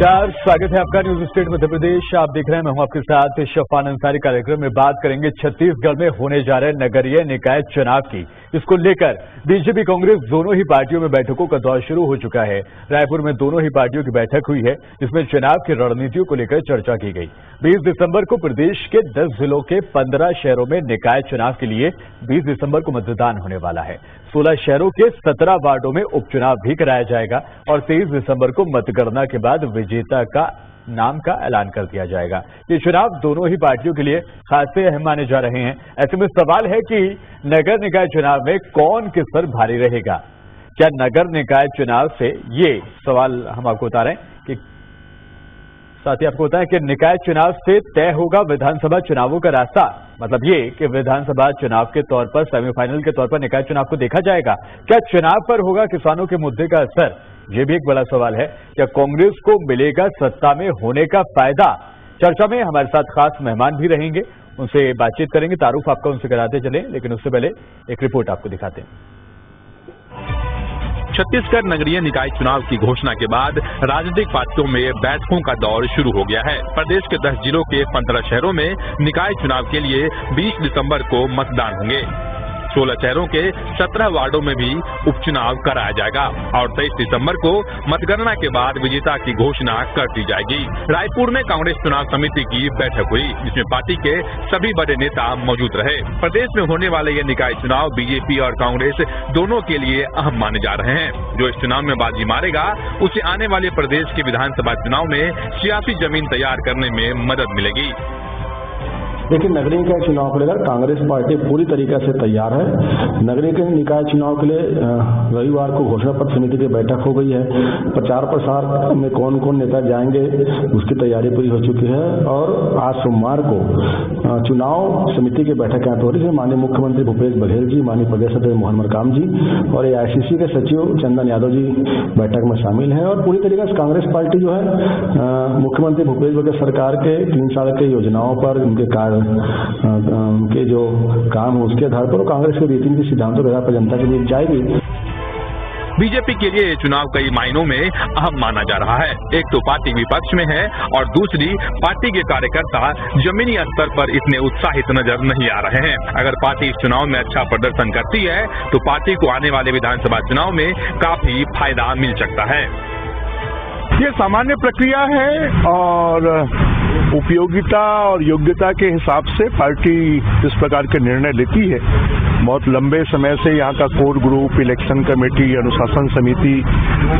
नमस्कार, स्वागत है आपका न्यूज स्टेट मध्य प्रदेश। आप देख रहे हैं, मैं हूं आपके साथ शफान अंसारी। कार्यक्रम में बात करेंगे छत्तीसगढ़ में होने जा रहे नगरीय निकाय चुनाव की। इसको लेकर बीजेपी कांग्रेस दोनों ही पार्टियों में बैठकों का दौर शुरू हो चुका है। रायपुर में दोनों ही पार्टियों की बैठक हुई है, जिसमें चुनाव की रणनीतियों को लेकर चर्चा की गई। 20 दिसंबर को प्रदेश के 10 जिलों के 15 शहरों में निकाय चुनाव के लिए 20 दिसंबर को मतदान होने वाला है। 16 शहरों के 17 वार्डों में उपचुनाव भी कराया जाएगा और 23 दिसंबर को मतगणना के बाद विजेता का नाम का ऐलान कर दिया जाएगा। ये चुनाव दोनों ही पार्टियों के लिए खासे अहम माने जा रहे हैं। ऐसे में सवाल है कि नगर निकाय चुनाव में कौन किस पर भारी रहेगा। क्या नगर निकाय चुनाव से, ये सवाल हम आपको बता रहे हैं कि साथ ही आपको बताएं कि निकाय चुनाव से तय होगा विधानसभा चुनावों का रास्ता। मतलब ये कि विधानसभा चुनाव के तौर पर सेमीफाइनल के तौर पर निकाय चुनाव को देखा जाएगा। क्या चुनाव पर होगा किसानों के मुद्दे का असर? ये भी एक बड़ा सवाल है। क्या कांग्रेस को मिलेगा सत्ता में होने का फायदा? चर्चा में हमारे साथ खास मेहमान भी रहेंगे, उनसे बातचीत करेंगे। तारुफ आपका उनसे कराते चले, लेकिन उससे पहले एक रिपोर्ट आपको दिखाते हैं। छत्तीसगढ़ नगरीय निकाय चुनाव की घोषणा के बाद राजनीतिक पार्टियों में बैठकों का दौर शुरू हो गया है। प्रदेश के 10 जिलों के 15 शहरों में निकाय चुनाव के लिए 20 दिसंबर को मतदान होंगे। 16 शहरों के 17 वार्डों में भी उपचुनाव कराया जाएगा और 23 दिसंबर को मतगणना के बाद विजेता की घोषणा कर दी जाएगी। रायपुर में कांग्रेस चुनाव समिति की बैठक हुई, जिसमें पार्टी के सभी बड़े नेता मौजूद रहे। प्रदेश में होने वाले ये निकाय चुनाव बीजेपी और कांग्रेस दोनों के लिए अहम माने जा रहे हैं। जो इस चुनाव में बाजी मारेगा, उसे आने वाले प्रदेश के विधानसभा चुनाव में सियासी जमीन तैयार करने में मदद मिलेगी। देखिए, नगरीय निकाय चुनाव को लेकर कांग्रेस पार्टी पूरी तरीके से तैयार है। नगरीय निकाय चुनाव के लिए रविवार को घोषणा पत्र समिति की बैठक हो गई है। प्रचार प्रसार में कौन कौन नेता जाएंगे, उसकी तैयारी पूरी हो चुकी है और आज सोमवार को चुनाव समिति की बैठक यहाँ पे हो रही है। माननीय मुख्यमंत्री भूपेश बघेल जी, माननीय प्रदेश अध्यक्ष मोहन मरकाम जी और AICC के सचिव चंदन यादव जी बैठक में शामिल हैं। और पूरी तरीके से कांग्रेस पार्टी जो है मुख्यमंत्री भूपेश बघेल सरकार के 3 साल के योजनाओं पर, उनके कार्य उनके जो काम है उसके आधार पर कांग्रेस के रीति नीति सिद्धांतों के आधार पर जनता के बीच जाएगी। बीजेपी के लिए ये चुनाव कई मायनों में अहम माना जा रहा है। एक तो पार्टी विपक्ष में है और दूसरी, पार्टी के कार्यकर्ता जमीनी स्तर पर इतने उत्साहित नजर नहीं आ रहे हैं। अगर पार्टी इस चुनाव में अच्छा प्रदर्शन करती है तो पार्टी को आने वाले विधानसभा चुनाव में काफी फायदा मिल सकता है। ये सामान्य प्रक्रिया है और उपयोगिता और योग्यता के हिसाब से पार्टी इस प्रकार के निर्णय लेती है। बहुत लंबे समय से यहाँ का कोर ग्रुप, इलेक्शन कमेटी, अनुशासन समिति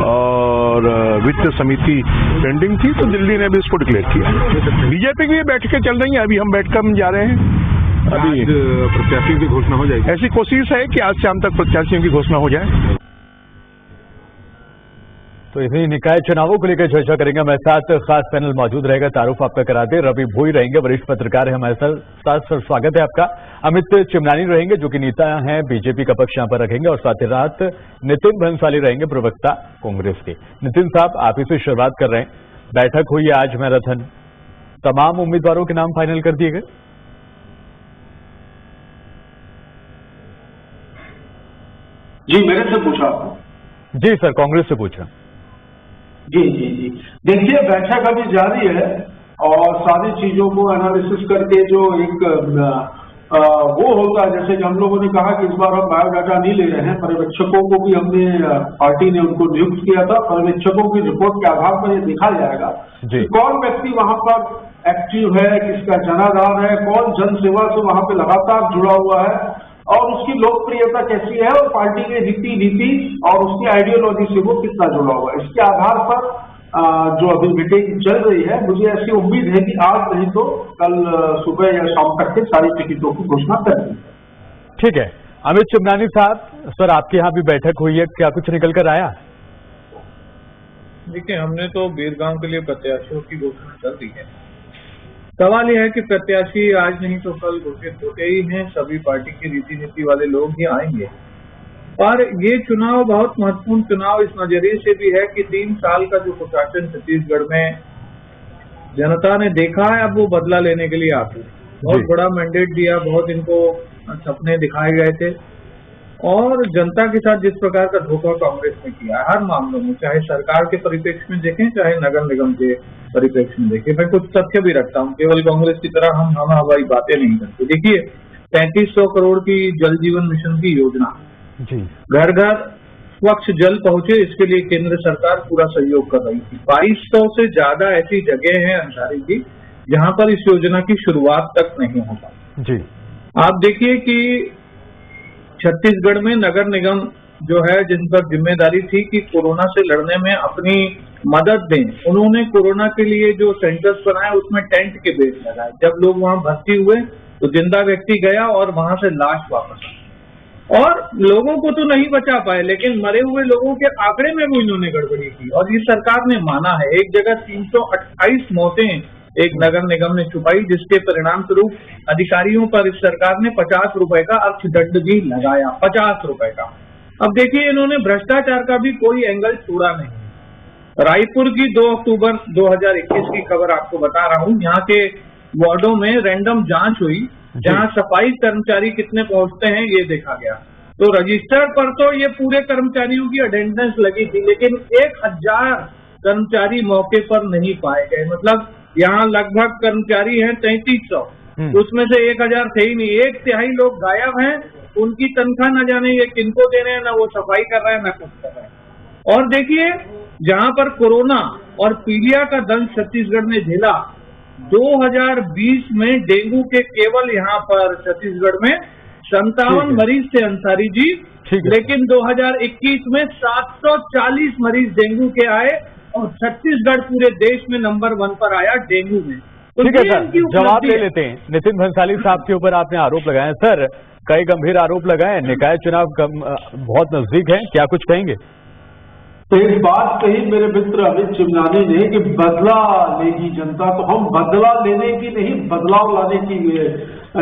और वित्त समिति पेंडिंग थी, तो दिल्ली ने भी इसको डिक्लेयर किया। बीजेपी की बैठकें चल रही हैं, अभी हम बैठक में जा रहे हैं। अभी प्रत्याशियों की घोषणा हो जाएगी। ऐसी कोशिश है कि आज शाम तक प्रत्याशियों की घोषणा हो जाए। तो इन्हीं निकाय चुनावों को लेकर चर्चा करेंगे। हमारे साथ खास पैनल मौजूद रहेगा। तारुफ आपका कराते, रवि भोई रहेंगे, वरिष्ठ पत्रकार है हमारे साथ। सर, स्वागत है आपका। अमित चिमनानी रहेंगे, जो कि नेता हैं, बीजेपी का पक्ष यहाँ पर रखेंगे और साथ ही रात नितिन भंसाली रहेंगे, प्रवक्ता कांग्रेस के। नितिन साहब, आप ही से शुरुआत कर रहे हैं। बैठक हुई आज मैराथन, तमाम उम्मीदवारों के नाम फाइनल कर दिए गए। जी, मेरे से पूछा? जी सर, कांग्रेस से पूछ रहा हूं। जी जी जी, देखिए, बैठक अभी जारी है और सारी चीजों को एनालिसिस करके जो एक वो होगा, जैसे कि हम लोगों ने कहा कि इस बार हम बायोडाटा नहीं ले रहे हैं, पर्यवेक्षकों को भी हमने, पार्टी ने उनको नियुक्त किया था। पर्यवेक्षकों की रिपोर्ट के आधार पर ये देखा जाएगा कि कौन व्यक्ति वहां पर एक्टिव है, किसका जनाधार है, कौन जन सेवा से वहां पे लगातार जुड़ा हुआ है और उसकी लोकप्रियता कैसी है और पार्टी के रीति नीति और उसकी आइडियोलॉजी से वो कितना जुड़ा हुआ है। इसके आधार पर जो अभी मीटिंग चल रही है, मुझे ऐसी उम्मीद है कि आज नहीं तो कल सुबह या शाम तक के सारी टिकटों की घोषणा कर दी। ठीक है। अमित चिमनानी साहब, सर आपके यहाँ भी बैठक हुई है, क्या कुछ निकल कर आया? देखिए, हमने तो बीरगांव के लिए प्रत्याशियों की घोषणा कर दी है। सवाल यह है कि प्रत्याशी आज नहीं तो कल घोषित होते ही हैं। सभी पार्टी की रीति नीति वाले लोग ही आएंगे और ये चुनाव बहुत महत्वपूर्ण चुनाव इस नजरिए से भी है कि 3 साल का जो कुशासन छत्तीसगढ़ में जनता ने देखा है, अब वो बदला लेने के लिए आती है। बहुत बड़ा मैंडेट दिया, बहुत इनको सपने दिखाए गए थे और जनता के साथ जिस प्रकार का धोखा कांग्रेस ने किया है हर मामलों में, चाहे सरकार के परिप्रेक्ष्य में देखें चाहे नगर निगम के परिप्रेक्ष्य में देखें। मैं कुछ तथ्य भी रखता हूं, केवल कांग्रेस की तरह हम हवाई बातें नहीं करते। देखिए 3500 करोड़ की जल जीवन मिशन की योजना, घर घर स्वच्छ जल पहुंचे, इसके लिए केंद्र सरकार पूरा सहयोग कर रही थी। 2200 से ज्यादा ऐसी जगह हैं अंसारी जी जहां पर इस योजना की शुरुआत तक नहीं हो पाई जी। आप देखिए कि छत्तीसगढ़ में नगर निगम जो है जिन पर जिम्मेदारी थी कि कोरोना से लड़ने में अपनी मदद दें, उन्होंने कोरोना के लिए जो सेंटर्स बनाए उसमें टेंट के बेस लगाए। जब लोग वहां भर्ती हुए तो जिंदा व्यक्ति गया और वहां से लाश वापस आई और लोगों को तो नहीं बचा पाए, लेकिन मरे हुए लोगों के आंकड़े में भी इन्होंने गड़बड़ी की और ये सरकार ने माना है। एक जगह 328 मौतें एक नगर निगम ने छुपाई, जिसके परिणाम स्वरूप अधिकारियों पर इस सरकार ने 50 रुपए का अर्थदंड भी लगाया, 50 रुपए का। अब देखिए इन्होंने भ्रष्टाचार का भी कोई एंगल छोड़ा नहीं। रायपुर की 2 अक्टूबर 2021 की खबर आपको बता रहा हूं। यहाँ के वार्डों में रैंडम जांच हुई, जहां सफाई कर्मचारी कितने पहुंचते हैं ये देखा गया। तो रजिस्टर पर तो ये पूरे कर्मचारियों की अटेंडेंस लगी थी, लेकिन 1000 कर्मचारी मौके पर नहीं पाए गए। मतलब यहाँ लगभग कर्मचारी हैं 3300, उसमें से 1000 थे ही नहीं। 1/3 लोग गायब हैं, उनकी तनख्वाह न जाने ये किनको दे रहे हैं, न वो सफाई कर रहे हैं न कुछ कर रहे हैं। और देखिए जहां पर कोरोना और पीलिया का दंश छत्तीसगढ़ ने झेला, 2020 में डेंगू के केवल यहाँ पर छत्तीसगढ़ में 57 मरीज थे अंसारी जी, लेकिन 2021 में 740 मरीज डेंगू के आए और छत्तीसगढ़ पूरे देश में नंबर 1 पर आया डेंगू में। तो ठीक है सर, जवाब ले लेते हैं। नितिन भंसाली साहब के ऊपर आपने आरोप लगाए सर, कई गंभीर आरोप लगाए, निकाय चुनाव बहुत नजदीक है, क्या कुछ कहेंगे? एक बात कही मेरे मित्र अमित चिमनानी ने कि बदला लेगी जनता, तो हम बदला लेने की नहीं बदलाव लाने की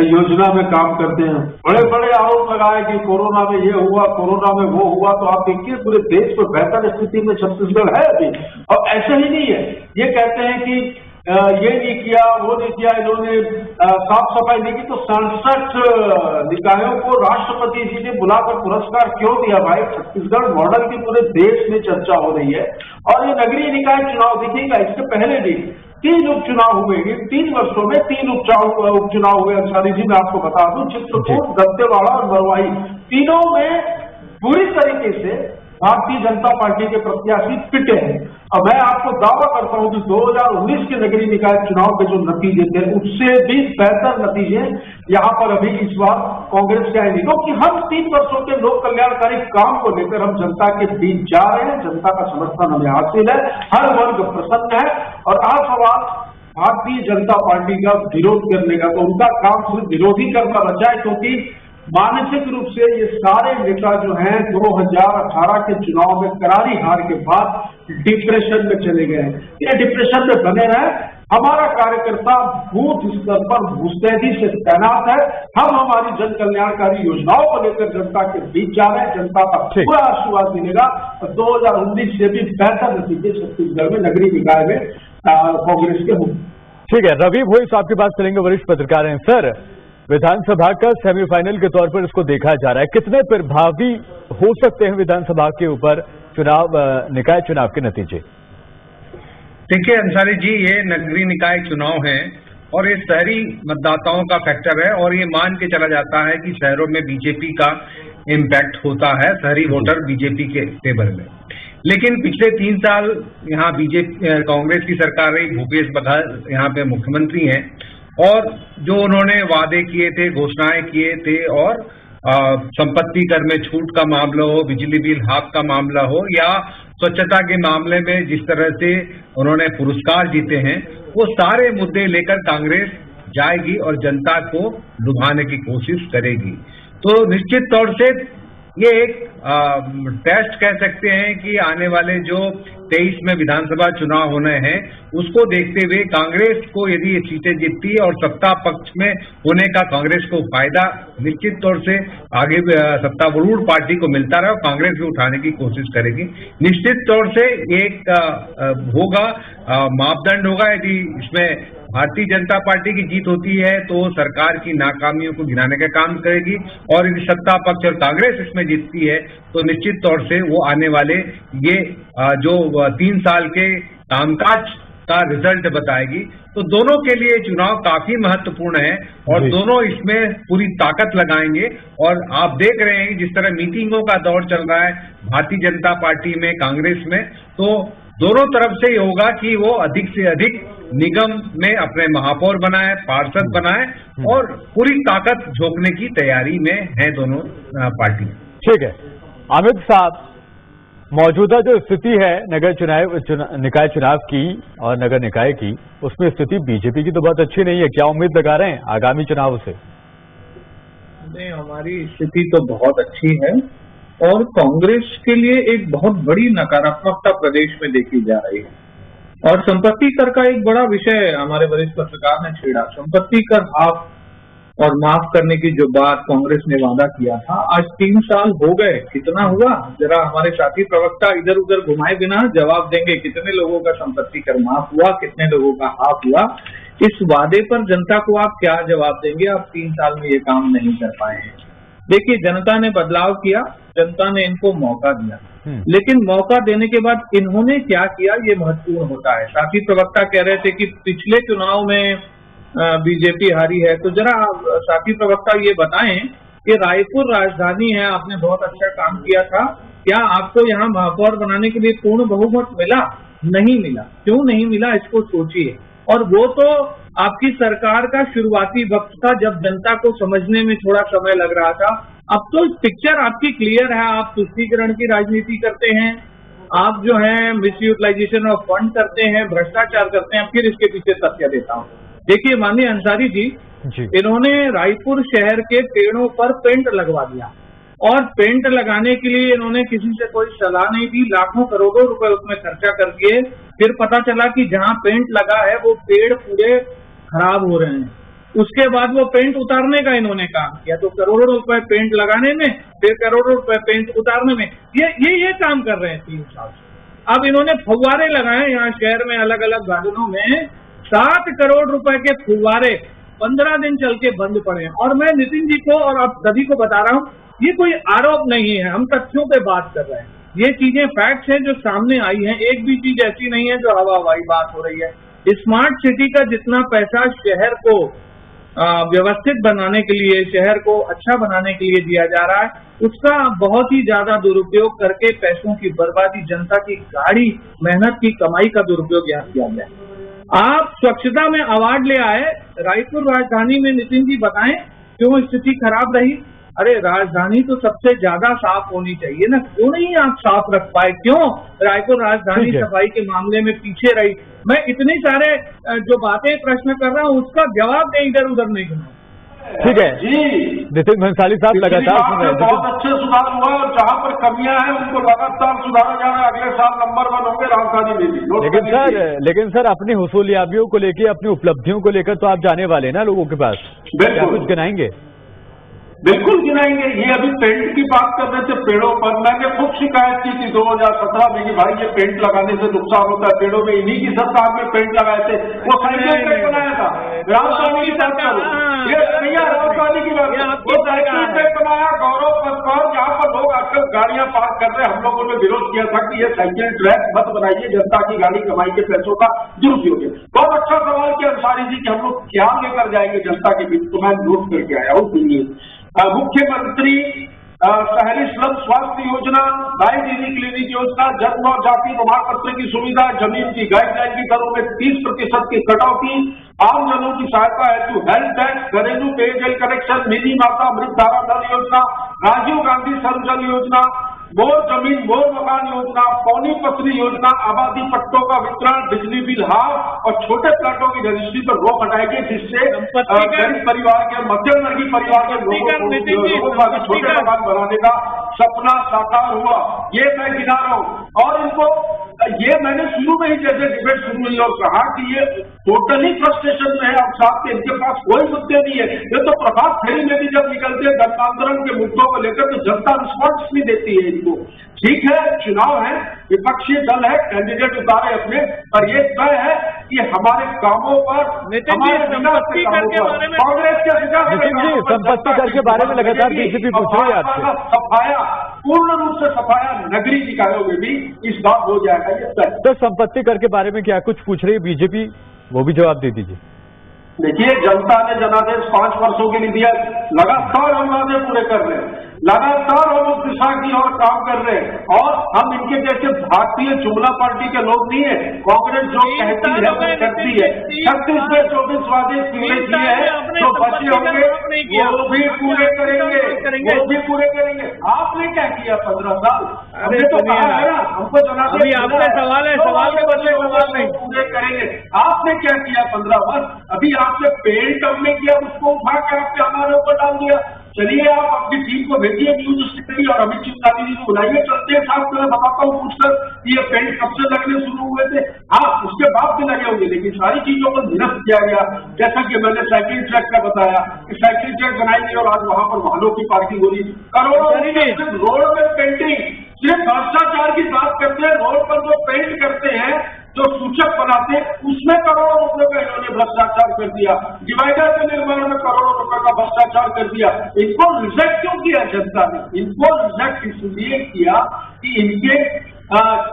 योजना में काम करते हैं। बड़े बड़े आरोप लगाए कि कोरोना में ये हुआ, कोरोना में वो हुआ, तो आप देखिए पूरे देश में बेहतर स्थिति में छत्तीसगढ़ है अभी। और ऐसा ही नहीं है, ये कहते हैं कि ये नहीं किया वो नहीं किया, इन्होंने साफ सफाई नहीं की, तो 67 निकायों को राष्ट्रपति जी ने बुलाकर पुरस्कार क्यों दिया भाई? छत्तीसगढ़ मॉडल की पूरे देश में चर्चा हो रही है। और ये नगरीय निकाय चुनाव देखिएगा, इसके पहले भी 3 उपचुनाव हुए, 3 वर्षों में 3 उपचुनाव हुए अंसारी जी। मैं आपको बता दूं, चित्रकूट, दंतेवाड़ा और मरवाही, तीनों में पूरी तरीके से भारतीय जनता पार्टी के प्रत्याशी पिटे हैं। अब मैं आपको दावा करता हूं कि 2019 के नगरीय निकाय चुनाव के जो नतीजे थे उससे भी बेहतर नतीजे यहां पर अभी इस बार कांग्रेस के आएंगे, क्योंकि हम 3 वर्षों के लोक कल्याणकारी काम को लेकर हम जनता के बीच जा रहे हैं, जनता का समर्थन हमें हासिल है, हर वर्ग प्रसन्न है। और आज सवाल भारतीय जनता पार्टी का विरोध करने का, तो उनका काम सिर्फ विरोधी करना बचा है, क्योंकि मानसिक रूप से ये सारे नेता जो हैं 2018 के चुनाव में करारी हार के बाद डिप्रेशन में चले गए हैं। ये डिप्रेशन में बने रहे। हमारा कार्यकर्ता बूथ स्तर पर मुस्तैदी से तैनात है। हम हमारी जन कल्याणकारी योजनाओं को लेकर जनता के बीच जा रहे हैं, जनता का पूरा आशीर्वाद मिलेगा और 2019 से भी बेहतर नतीजे छत्तीसगढ़ में नगरीय निकाय में कांग्रेस के होंगे। ठीक है, रवि भोई साहब के पास चलेंगे, वरिष्ठ पत्रकार हैं। सर, विधानसभा का सेमीफाइनल के तौर पर इसको देखा जा रहा है, कितने प्रभावी हो सकते हैं विधानसभा के ऊपर चुनाव, निकाय चुनाव के नतीजे? देखिए अंसारी जी, ये नगरीय निकाय चुनाव है और ये शहरी मतदाताओं का फैक्टर है और ये मान के चला जाता है कि शहरों में बीजेपी का इम्पैक्ट होता है, शहरी वोटर बीजेपी के फेवर में। लेकिन पिछले 3 साल यहाँ बीजेपी कांग्रेस की सरकार रही, भूपेश बघेल यहाँ पे मुख्यमंत्री हैं और जो उन्होंने वादे किए थे, घोषणाएं किए थे और संपत्ति कर में छूट का मामला हो, बिजली बिल हाफ का मामला हो या स्वच्छता के मामले में जिस तरह से उन्होंने पुरस्कार जीते हैं, वो सारे मुद्दे लेकर कांग्रेस जाएगी और जनता को लुभाने की कोशिश करेगी। तो निश्चित तौर से ये एक टेस्ट कह सकते हैं कि आने वाले जो 23 में विधानसभा चुनाव होने हैं उसको देखते हुए कांग्रेस को यदि ये सीटें जीतती है और सत्ता पक्ष में होने का कांग्रेस को फायदा निश्चित तौर से आगे सत्तारूढ़ पार्टी को मिलता रहे और कांग्रेस भी उठाने की कोशिश करेगी। निश्चित तौर से एक होगा मापदंड होगा, यदि इसमें भारतीय जनता पार्टी की जीत होती है तो सरकार की नाकामियों को गिनाने का काम करेगी, और यदि सत्ता पक्ष और कांग्रेस इसमें जीतती है तो निश्चित तौर से वो आने वाले ये जो 3 साल के कामकाज का रिजल्ट बताएगी। तो दोनों के लिए चुनाव काफी महत्वपूर्ण है और दोनों इसमें पूरी ताकत लगाएंगे। और आप देख रहे हैं जिस तरह मीटिंगों का दौर चल रहा है भारतीय जनता पार्टी में, कांग्रेस में, तो दोनों तरफ से ये होगा कि वो अधिक से अधिक निगम में अपने महापौर बनाए, पार्षद बनाए और पूरी ताकत झोंकने की तैयारी में है दोनों पार्टी। ठीक है अमित साहब, मौजूदा जो स्थिति है निकाय चुनाव की और नगर निकाय की, उसमें स्थिति बीजेपी की तो बहुत अच्छी नहीं है। क्या उम्मीद लगा रहे हैं आगामी चुनाव से? नहीं, हमारी स्थिति तो बहुत अच्छी है और कांग्रेस के लिए एक बहुत बड़ी नकारात्मकता प्रदेश में देखी जा रही है। और संपत्ति कर का एक बड़ा विषय हमारे वरिष्ठ पत्रकार ने छेड़ा। संपत्ति कर हाफ और माफ करने की जो बात कांग्रेस ने वादा किया था, आज 3 साल हो गए, कितना हुआ? जरा हमारे साथी प्रवक्ता इधर उधर घुमाए बिना जवाब देंगे, कितने लोगों का संपत्ति कर माफ हुआ, कितने लोगों का हाफ हुआ? इस वादे पर जनता को आप क्या जवाब देंगे? आप 3 साल में ये काम नहीं कर पाए हैं। देखिए, जनता ने बदलाव किया, जनता ने इनको मौका दिया, लेकिन मौका देने के बाद इन्होंने क्या किया ये महत्वपूर्ण होता है। साथी प्रवक्ता कह रहे थे कि पिछले चुनाव में बीजेपी हारी है, तो जरा साथी प्रवक्ता ये बताएं कि रायपुर राजधानी है, आपने बहुत अच्छा काम किया था, क्या आपको यहाँ महापौर बनाने के लिए पूर्ण बहुमत मिला? नहीं मिला। क्यों नहीं मिला, इसको सोचिए। और वो तो आपकी सरकार का शुरुआती वक्त था जब जनता को समझने में थोड़ा समय लग रहा था। अब तो पिक्चर आपकी क्लियर है। आप तुष्टीकरण की राजनीति करते हैं, आप जो है मिसयूटिलाइजेशन ऑफ फंड करते हैं, भ्रष्टाचार करते हैं। फिर इसके पीछे तथ्य देता हूँ। देखिए माननीय अंसारी जी, इन्होंने रायपुर शहर के पेड़ों पर पेंट लगवा दिया और पेंट लगाने के लिए इन्होंने किसी से कोई सलाह नहीं दी, लाखों करोड़ों रुपए उसमें खर्चा करके फिर पता चला कि जहां पेंट लगा है वो पेड़ पूरे खराब हो रहे हैं। उसके बाद वो पेंट उतारने का इन्होंने काम किया, तो करोड़ों रुपए पेंट लगाने में, फिर करोड़ों रुपए पेंट उतारने में, ये काम कर रहे हैं 3 साल से। अब इन्होंने फव्वारे लगाए यहाँ शहर में, अलग अलग गार्डनों में 7 करोड़ रुपए के फव्वारे 15 दिन चल के बंद पड़े हैं। और मैं नितिन जी को और आप सभी को बता रहा हूँ, ये कोई आरोप नहीं है, हम तथ्यों पे बात कर रहे हैं। ये चीजें फैक्ट्स हैं जो सामने आई हैं, एक भी चीज ऐसी नहीं है जो हवा हवाई बात हो रही है। स्मार्ट सिटी का जितना पैसा शहर को व्यवस्थित बनाने के लिए, शहर को अच्छा बनाने के लिए दिया जा रहा है, उसका बहुत ही ज्यादा दुरुपयोग करके पैसों की बर्बादी, जनता की गाढ़ी मेहनत की कमाई का दुरुपयोग यहाँ किया गया। आप स्वच्छता में अवार्ड ले आए, रायपुर राजधानी में नितिन जी बताएं क्यों स्थिति खराब रही? अरे राजधानी तो सबसे ज्यादा साफ होनी चाहिए ना, क्यों नहीं आप साफ रख पाए? क्यों रायपुर राजधानी सफाई के मामले में पीछे रही? मैं इतनी सारे जो बातें प्रश्न कर रहा हूँ उसका जवाब दे, इधर उधर नहीं घुमा। ठीक है जी, नितिन भंसाली साहब लगातार बहुत अच्छे सुधार हुआ और जहाँ पर कमियां हैं उनको लगातार सुधारा जा रहा है। अगले साल नंबर 1 होंगे राजधानी में भी। लेकिन सर अपनी हुसूलियाबियों को लेकर, अपनी उपलब्धियों को लेकर तो आप जाने वाले ना लोगों के पास, क्या कुछ गिनाएंगे? बिल्कुल गिनाएंगे। ये अभी पेंट की बात कर रहे थे पेड़ों पर, मैंने खुद शिकायत की थी 2017 में कि भाई ये पेंट लगाने से नुकसान होता है पेड़ों में। इन्हीं की सरकार में पेंट लगाए थे, वो साइकिल ट्रैक बनाया था। राजधानी की बात करूं, ये भैया राजधानी की बात, वो साइकिल ट्रैक बनाया गौरव पथकार, जहाँ पर लोग आजकल गाड़ियां पार्क कर रहे हैं। हम लोगों ने विरोध किया था कि ये साइकिल ट्रैक मत बनाइए, जनता की गाड़ी कमाई के पैसों का दुरुपयोग है। बहुत अच्छा सवाल किया अंसारी जी कि हम लोग क्या लेकर जाएंगे जनता के बीच, तो मैं नोट करके आया हूँ। मुख्यमंत्री शहरी स्लम स्वास्थ्य योजना, गाय दीदी क्लिनिक योजना, जन्म और जाति प्रमाण पत्र की सुविधा, जमीन की गाइडलाइन की दरों में 30% की कटौती, आम जनों की सहायता हेतु हेल्थ टैक्स, घरेलू पेयजल कनेक्शन, निधि माता अमृत धारा जल योजना, राजीव गांधी सर्वजल योजना, मोर जमीन मोर मकान योजना, पौनी पसरी योजना, आबादी पट्टों का वितरण, बिजली बिल हाफ और छोटे प्लाटों की रजिस्ट्री पर रोक हटाएगी, जिससे गरीब परिवार के, मध्यम वर्गीय परिवार के लोगों का भी छोटे मकान बनाने का सपना साकार हुआ। ये मैं गिना रहा हूँ। और इनको ये मैंने शुरू में ही जैसे डिबेट शुरू हुई और कहा कि ये टोटली फ्रस्ट्रेशन में है, अब साथ के इनके पास कोई मुद्दे नहीं है। ये तो प्रभात फेरी में भी जब निकलते हैं गणतंत्र के मुद्दों को लेकर तो जनता रिस्पॉन्स नहीं देती है इनको। ठीक है, चुनाव है, विपक्षी दल है, कैंडिडेट उतारे अपने, पर ये तय है कि हमारे कामों पर, हमारे संपत्ति कर के बारे में, कांग्रेस के विकास, नितिन जी संपत्ति कर के बारे में लगातार बीजेपी पूछ रही है आपसे। सफाया, पूर्ण रूप से सफाया नगरीय निकायों में भी इस बार हो जाएगा ये तय। तो संपत्ति कर के बारे में क्या कुछ पूछ रही है बीजेपी, वो भी जवाब दे दीजिए। देखिए, जनता ने जनादेश 5 वर्षों के लिए दिया, लगातार हम वादे पूरे कर रहे हैं, लगातार हम उस दिशा की ओर काम कर रहे हैं। और हम इनके जैसे भारतीय जुमला पार्टी के लोग नहीं है। कांग्रेस जो कहती है वो करती है। 36 में 24 वादे पूरे किए हैं, जो बचे होंगे वो भी पूरे करेंगे, वो भी पूरे करेंगे। आपने क्या किया 15 साल? हमने तो कहा है ना, हमको जनादेश, अभी आपका सवाल है, सवाल के बदले सवाल नहीं, पूरे करेंगे। आपने क्या किया 15 वर्ष? अभी आपने पेंट हमने किया, उसको उठा के आपने हमारे ऊपर डाल दिया। चलिए आप अपनी टीम को भेजिए, न्यूज स्टोरी और अमित चिंतानी जी को बुलाइए, चलते हैं साहब, मैं बताता हूँ पूछकर कि ये पेंट कब से लगने शुरू हुए थे। हाँ, उसके बाद भी लगे होंगे, लेकिन सारी चीजों को निरस्त किया गया। जैसा कि मैंने साइकिल ट्रैक का बताया कि साइकिल ट्रैक बनाएंगे और आज वहां पर वाहनों की पार्किंग हो रही, करोड़ों रोड में पेंटिंग, सिर्फ भ्रष्टाचार की बात करते हैं। रोड पर जो पेंट करते हैं, जो सूचक बनाते हैं, उसमें करोड़ों रुपए का इन्होंने भ्रष्टाचार कर दिया। डिवाइडर के निर्माण में करोड़ों रुपए का भ्रष्टाचार कर दिया। इनको रिजेक्ट क्यों किया जनता ने? इनको रिजेक्ट इसलिए किया कि इनके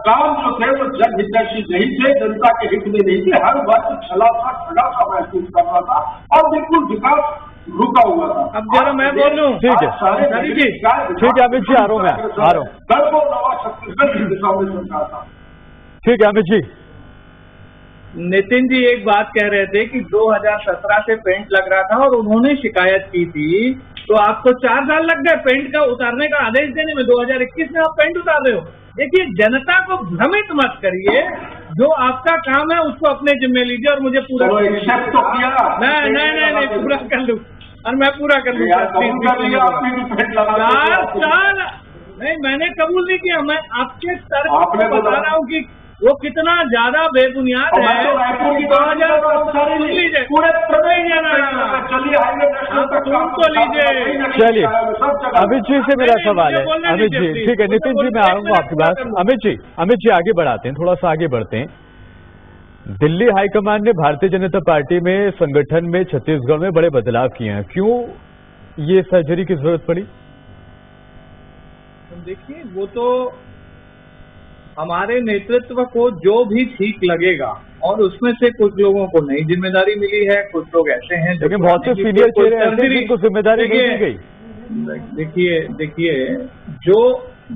काम जो थे वो जनहितैषी नहीं थे, जनता के हित में नहीं थे। हर वर्ग छला सा महसूस कर रहा था और बिल्कुल विकास रुका हुआ था। अब जरा मैं बोलूं, ठीक है, ठीक है अमित जी, आ रहा हूं मैं, आ रहा हूं। कल को नवा छत्तीसगढ़ की दिशा में सरकार था। ठीक है अमित जी। नितिन जी एक बात कह रहे थे कि 2017 से पेंट लग रहा था और उन्होंने शिकायत की थी, तो आपको 4 साल लग गए पेंट का उतारने का आदेश देने में। 2021 में आप पेंट उतार रहे हो। देखिए, जनता को भ्रमित मत करिए, जो आपका काम है उसको अपने जिम्मे लीजिए और मुझे पूरा तो किया। नहीं पूरा कर लूँ और मैं पूरा कर लूँ। 4 साल नहीं, मैंने कबूल नहीं किया। मैं आपके तर्क को बता रहा हूँ कि वो कितना ज्यादा बेबुनियाद है। चलिए अमित जी से मेरा सवाल है। अमित जी, ठीक है, नितिन जी मैं आऊंगा आपकी बात। अमित जी आगे बढ़ाते हैं, थोड़ा सा आगे बढ़ते हैं। दिल्ली हाईकमान ने भारतीय जनता पार्टी में, संगठन में, छत्तीसगढ़ में बड़े बदलाव किए हैं। क्यों ये सर्जरी की जरूरत पड़ी? देखिए, वो तो हमारे नेतृत्व को जो भी ठीक लगेगा, और उसमें से कुछ लोगों को नई जिम्मेदारी मिली है, कुछ लोग ऐसे हैं लेकिन बहुत से सीनियर चेहरे ऐसे हैं जिनको जिम्मेदारी नहीं दी गई। देखिए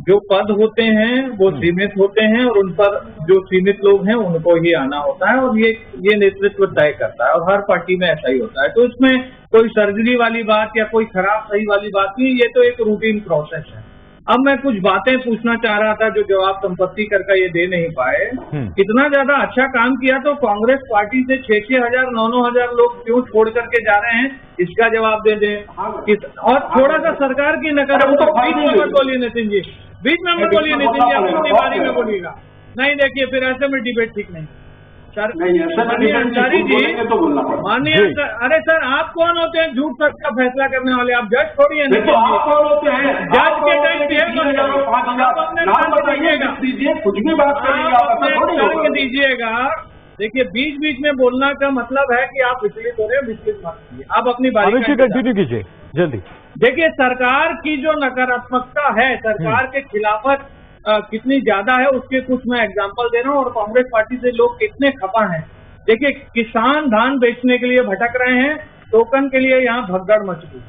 जो पद होते हैं वो सीमित होते हैं और उन पर जो सीमित लोग हैं उनको ही आना होता है, और ये नेतृत्व तय करता है, और हर पार्टी में ऐसा ही होता है। तो इसमें कोई सर्जरी वाली बात या कोई खराब सही वाली बात नहीं, ये तो एक रूटीन प्रोसेस है। अब मैं कुछ बातें पूछना चाह रहा था जो जवाब संपत्ति कर का ये दे नहीं पाए। कितना ज्यादा अच्छा काम किया तो कांग्रेस पार्टी से 6-6 हजार 9-9 हजार लोग क्यों छोड़ करके जा रहे हैं, इसका जवाब दे दें। और थोड़ा सा सरकार की नकारात्मक, बीच में मत बोलिए नितिन जी, बीच में मत बोलिए नितिन जी, आप अपनी बारी में बोलिएगा। नहीं, देखिए फिर ऐसे में डिबेट ठीक नहीं। सर माननीय अंसारी जी, माननीय, अरे सर आप कौन होते हैं झूठ सच का फैसला करने वाले? आप जज थोड़ी हैं। तो आप कौन होते हैं? जज के कुछ भी बात दीजिएगा। देखिए, बीच बीच में बोलना का मतलब है कि आप विचलित हो रहे हैं, विचलित मत कीजिए। आप अपनी बारी कंटिन्यू कीजिए जल्दी। देखिए, सरकार की जो नकारात्मकता है, सरकार के खिलाफत कितनी ज्यादा है, उसके कुछ मैं एग्जांपल दे रहा हूँ, और कांग्रेस पार्टी से लोग कितने खफा हैं। देखिए, किसान धान बेचने के लिए भटक रहे हैं, टोकन के लिए यहाँ भगदड़ मच गई।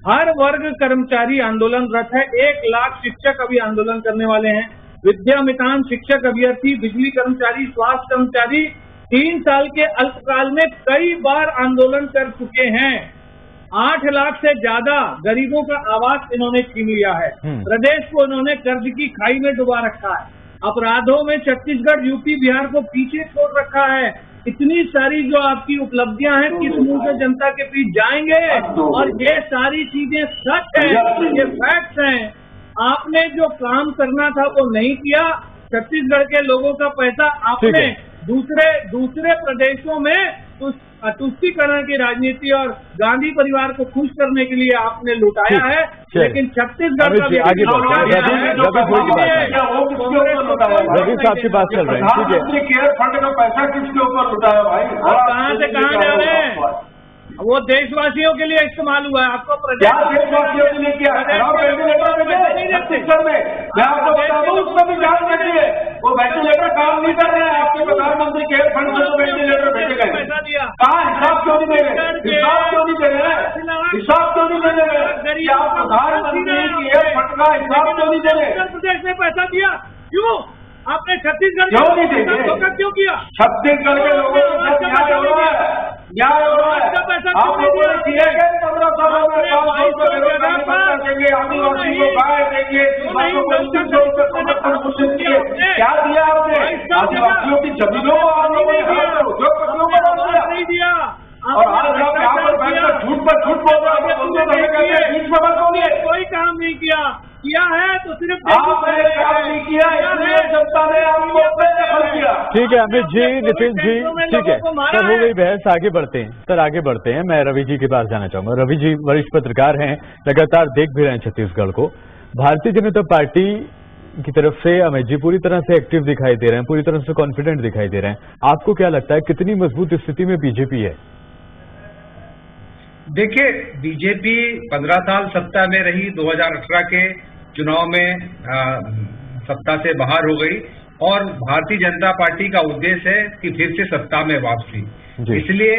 हर वर्ग कर्मचारी आंदोलनरत है। 1 लाख शिक्षक अभी आंदोलन करने वाले हैं। विद्या मितान, शिक्षक अभ्यर्थी, बिजली कर्मचारी, स्वास्थ्य कर्मचारी 3 साल के अल्पकाल में कई बार आंदोलन कर चुके हैं। 8 लाख से ज्यादा गरीबों का आवास इन्होंने छीन लिया है। प्रदेश को इन्होंने कर्ज की खाई में डुबा रखा है। अपराधों में छत्तीसगढ़, यूपी, बिहार को पीछे छोड़ रखा है। इतनी सारी जो आपकी उपलब्धियां हैं, किस मुंह से जनता के बीच जाएंगे? और ये सारी चीजें सच है, ये फैक्ट्स हैं। आपने जो काम करना था वो नहीं किया। छत्तीसगढ़ के लोगों का पैसा आपने दूसरे प्रदेशों में तुष्टीकरण की राजनीति और गांधी परिवार को खुश करने के लिए आपने लुटाया है। लेकिन छत्तीसगढ़ का आगे रवि साहब की बात चल रही है। प्रधानमंत्री केयर फंड का पैसा किसके ऊपर लुटाया भाई? कहाँ से कहाँ जा रहे हैं? वो देशवासियों के लिए इस्तेमाल हुआ है। आपको क्या देशवासियों के लिए किया? मैं आपको बता दूं, उसमें भी जान दीजिए, वो वेंटिलेटर काम नहीं कर रहे हैं। आपके प्रधानमंत्री केयर फंड से वेंटिलेटर भेजे गए, कहाँ हिसाब क्यों नहीं दे रहे? हिसाब क्यों नहीं दे रहे? हिसाब क्यों नहीं दे रहे? आप प्रधानमंत्री केयर फंड का हिसाब क्यों नहीं दे रहे? उत्तर प्रदेश में पैसा दिया क्यों? आपने छत्तीसगढ़ क्यों नहीं देंगे? क्यों किया? छत्तीसगढ़ के लोगों को न्याय हो रहा है, न्याय हो रहा है। आप लोगों ने किए गए 15 सालों में 500 बेरोजगारी देंगे, आदिवासी को गाय देंगे, किसानों को 300 रुपये समर्थन घोषित किए। क्या दिया आपने? आदिवासियों की जमीनों को आप लोगों ने उद्योगपतियों को दिया। और आज आप यहाँ पर बैठकर झूठ पर झूठ बोल रहे हैं, बीच में मत बोलिए। कोई काम नहीं किया है तो सिर्फ आपने काम नहीं किया, इसलिए जनता ने आपको दखल किया। ठीक है अमित जी, नितिन जी, ठीक है सर, हो गई बहस, आगे बढ़ते हैं सर, आगे बढ़ते हैं। मैं रवि जी के पास जाना चाहूंगा। रवि जी वरिष्ठ पत्रकार हैं, लगातार देख भी रहे हैं छत्तीसगढ़ को। भारतीय जनता पार्टी की तरफ से अमित जी पूरी तरह से एक्टिव दिखाई दे रहे हैं, पूरी तरह से कॉन्फिडेंट दिखाई दे रहे हैं। आपको क्या लगता है कितनी मजबूत स्थिति में बीजेपी है? देखिए, बीजेपी 15 साल सत्ता में रही, 2018 के चुनाव में सत्ता से बाहर हो गई और भारतीय जनता पार्टी का उद्देश्य है कि फिर से सत्ता में वापसी। इसलिए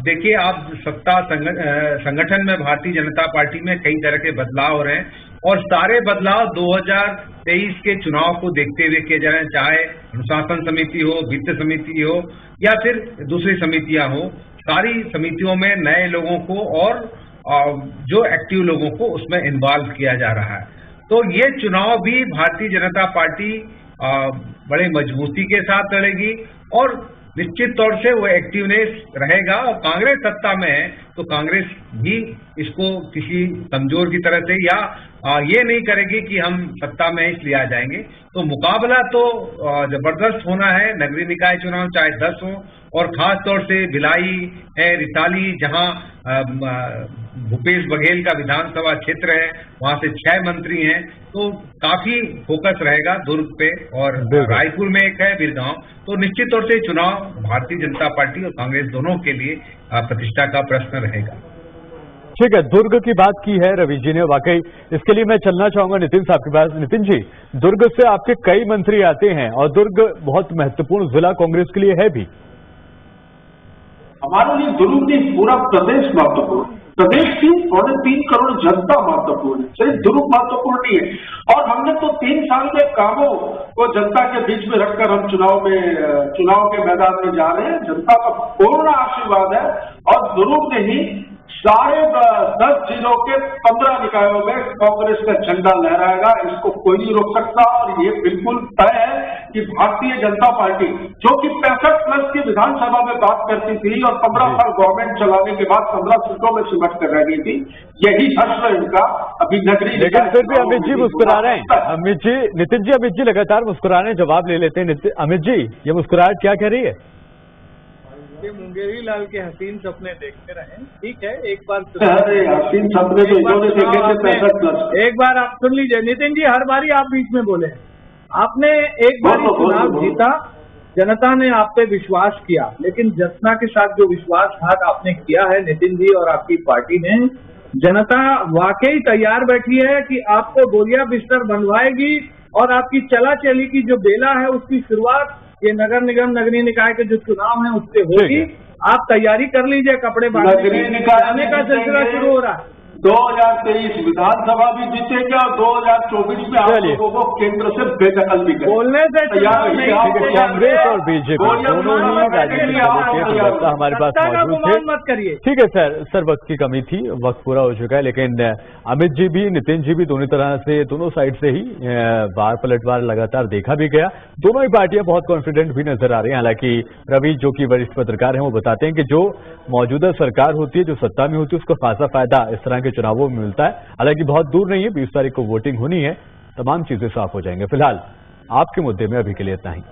देखिए, आप सत्ता संगठन में भारतीय जनता पार्टी में कई तरह के बदलाव हो रहे हैं और सारे बदलाव 2023 के चुनाव को देखते हुए किए जा रहे हैं, चाहे अनुशासन समिति हो, वित्त समिति हो या फिर दूसरी समितियां हो। सारी समितियों में नए लोगों को और जो एक्टिव लोगों को उसमें इन्वॉल्व किया जा रहा है। तो ये चुनाव भी भारतीय जनता पार्टी बड़े मजबूती के साथ लड़ेगी और निश्चित तौर से वो एक्टिवनेस रहेगा। और कांग्रेस सत्ता में है तो कांग्रेस भी इसको किसी कमजोर की तरह से या ये नहीं करेगी कि हम सत्ता में इसलिए आ जाएंगे। तो मुकाबला तो जबरदस्त होना है। नगरीय निकाय चुनाव चाहे 10 हो और खास तौर से भिलाई है, रिसाली, जहां भूपेश बघेल का विधानसभा क्षेत्र है, वहां से 6 मंत्री हैं, तो काफी फोकस रहेगा दुर्ग पे और रायपुर में एक है बिरगांव। तो निश्चित तौर से चुनाव भारतीय जनता पार्टी और कांग्रेस दोनों के लिए प्रतिष्ठा का प्रश्न रहेगा। ठीक है, दुर्ग की बात की है रवि जी ने, वाकई इसके लिए मैं चलना चाहूंगा नितिन साहब के पास। नितिन जी, दुर्ग से आपके कई मंत्री आते हैं और दुर्ग बहुत महत्वपूर्ण जिला कांग्रेस के लिए है भी। हमारे लिए दुर्ग नहीं, पूरा प्रदेश महत्वपूर्ण, प्रदेश की 3.25 करोड़ जनता महत्वपूर्ण है, सिर्फ दुर्ग महत्वपूर्ण नहीं है। और हमने तो 3 साल के कामों को जनता के बीच में रखकर हम चुनाव के मैदान में जा रहे हैं। जनता का पूर्ण आशीर्वाद है और दुर्ग ने ही सारे 10 जिलों के 15 निकायों में कांग्रेस का झंडा लहराएगा, इसको कोई नहीं रोक सकता। और ये बिल्कुल तय है कि भारतीय जनता पार्टी जो कि 65+ की विधानसभा में बात करती थी और 15 साल गवर्नमेंट चलाने के बाद 15 सीटों में सिमट कर रह गई थी, यही हश्र इनका अभी नगरीय। लेकिन फिर भी अमित जी मुस्कुरा रहे हैं। अमित जी, नितिन जी, अमित जी लगातार मुस्कुरा रहे हैं, जवाब ले लेते हैं। अमित जी, ये मुस्कुराहट क्या कह रही है? मुंगेरी लाल के हसीन सपने देखते रहे। ठीक है, एक बार हसीन सपने तो इन्होंने देखे थे 65+। एक बार आप सुन लीजिए नितिन जी, हर बारी आप बीच में बोले। आपने एक बार चुनाव जीता, जनता ने आप पे विश्वास किया, लेकिन जनता के साथ जो विश्वासघात आपने किया है नितिन जी और आपकी पार्टी ने, जनता वाकई तैयार बैठी है कि आपको बोरिया बिस्तर बनवाएगी और आपकी चला चली की जो बेला है उसकी शुरुआत ये नगर निगम नगरीय निकाय के जो चुनाव है उससे होगी। आप तैयारी कर लीजिए, कपड़े बांधने का सिलसिला शुरू हो रहा है। 2023 विधानसभा भी जीतेंगे और 2024 में आप चलिए। लोगों को केंद्र से बेदखल भी करेंगे। बोलने से तैयार चुनाव रहिए नहीं आप। ठीक है, कांग्रेस और बीजेपी दोनों ही राजनीतिक दलों के प्रवक्ता हमारे पास सत्ता का मौजूद गुमान थे। मत करिए। ठीक है सर वक्त की कमी थी, वक्त पूरा हो चुका है, लेकिन अमित जी भी नितिन जी भी दोनों तरह से दोनों साइड से ही बार पलटवार लगातार देखा भी गया। दोनों ही पार्टियां बहुत कॉन्फिडेंट भी नजर आ रही हैं। हालांकि रवि जो कि वरिष्ठ पत्रकार हैं वो बताते हैं कि जो मौजूदा सरकार होती है, जो सत्ता में होती है, उसको खासा फायदा इस तरह के चुनावों में मिलता है। हालांकि बहुत दूर नहीं है, 20 तारीख को वोटिंग होनी है, तमाम चीजें साफ हो जाएंगे। फिलहाल आपके मुद्दे में अभी के लिए इतना ही।